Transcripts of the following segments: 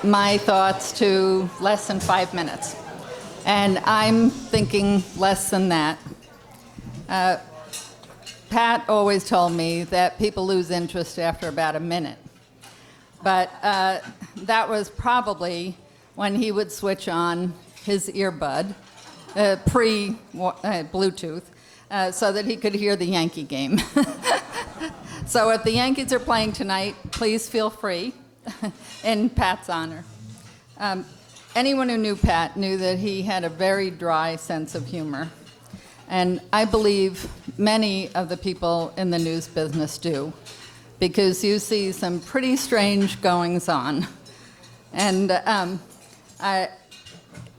my thoughts to less than 5 minutes. And I'm thinking less than that. Pat always told me that people lose interest after about a minute. But that was probably when he would switch on his earbud, pre-Bluetooth, so that he could hear the Yankee game. So if the Yankees are playing tonight, please feel free, in Pat's honor. Anyone who knew Pat knew that he had a very dry sense of humor. And I believe many of the people in the news business do, because you see some pretty strange goings on. And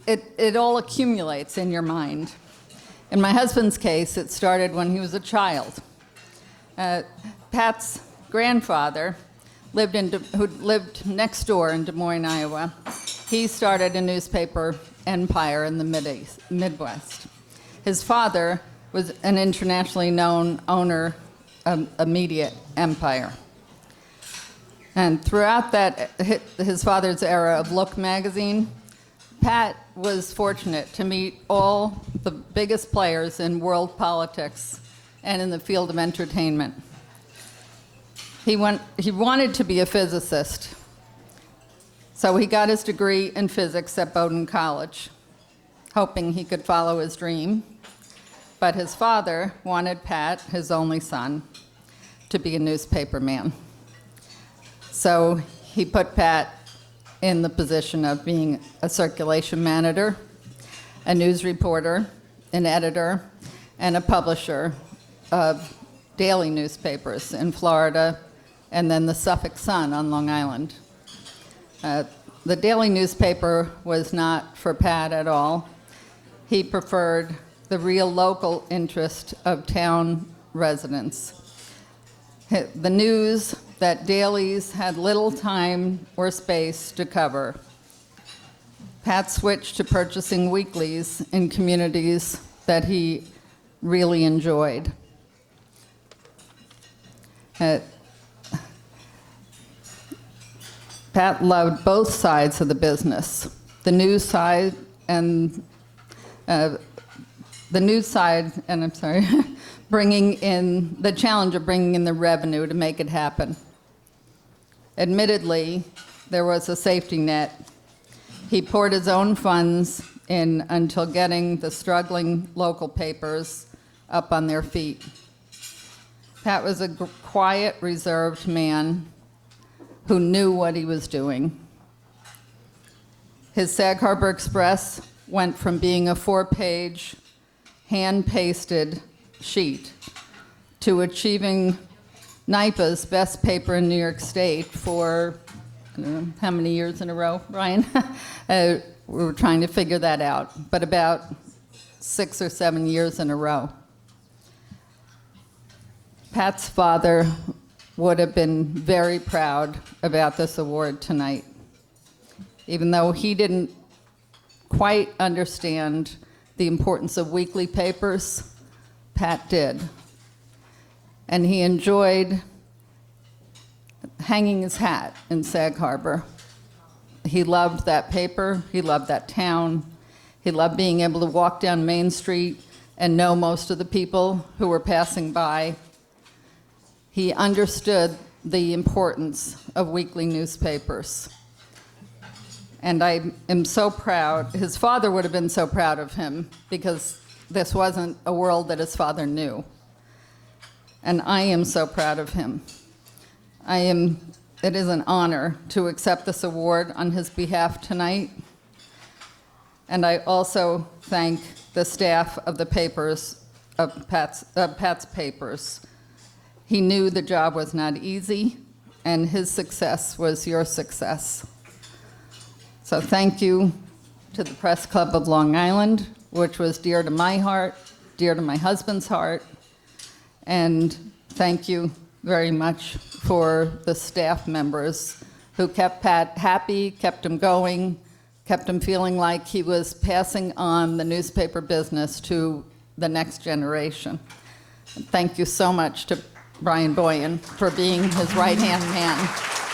it all accumulates in your mind. In my husband's case, it started when he was a child. Pat's grandfather, who lived next door in Des Moines, Iowa, he started a newspaper empire in the Midwest. His father was an internationally known owner of a media empire. And throughout that, his father's era of Look magazine, Pat was fortunate to meet all the biggest players in world politics and in the field of entertainment. He wanted to be a physicist, so he got his degree in physics at Bowdoin College, hoping he could follow his dream. But his father wanted Pat, his only son, to be a newspaper man. So he put Pat in the position of being a circulation manager, a news reporter, an editor, and a publisher of daily newspapers in Florida, and then the Suffolk Sun on Long Island. The daily newspaper was not for Pat at all. He preferred the real local interest of town residents. The news that dailies had little time or space to cover. Pat switched to purchasing weeklies in communities that he really enjoyed. Pat loved both sides of the business, the news side and bringing in the challenge of bringing in the revenue to make it happen. Admittedly, there was a safety net. He poured his own funds in until getting the struggling local papers up on their feet. Pat was a quiet, reserved man who knew what he was doing. His Sag Harbor Express went from being a 4-page, hand-pasted sheet to achieving NYPA's best paper in New York State for, I don't know, how many years in a row, Ryan? We were trying to figure that out, but about 6 or 7 years in a row. Pat's father would have been very proud about this award tonight, even though he didn't quite understand the importance of weekly papers. Pat did. And he enjoyed hanging his hat in Sag Harbor. He loved that paper, he loved that town, he loved being able to walk down Main Street and know most of the people who were passing by. He understood the importance of weekly newspapers. And I am so proud. His father would have been so proud of him because this wasn't a world that his father knew. And I am so proud of him. It is an honor to accept this award on his behalf tonight. And I also thank the staff of the papers, of Pat's papers. He knew the job was not easy, and his success was your success. So thank you to the Press Club of Long Island, which was dear to my heart, dear to my husband's heart, and thank you very much for the staff members who kept Pat happy, kept him going, kept him feeling like he was passing on the newspaper business to the next generation. Thank you so much to Brian Boyan for being his right-hand man.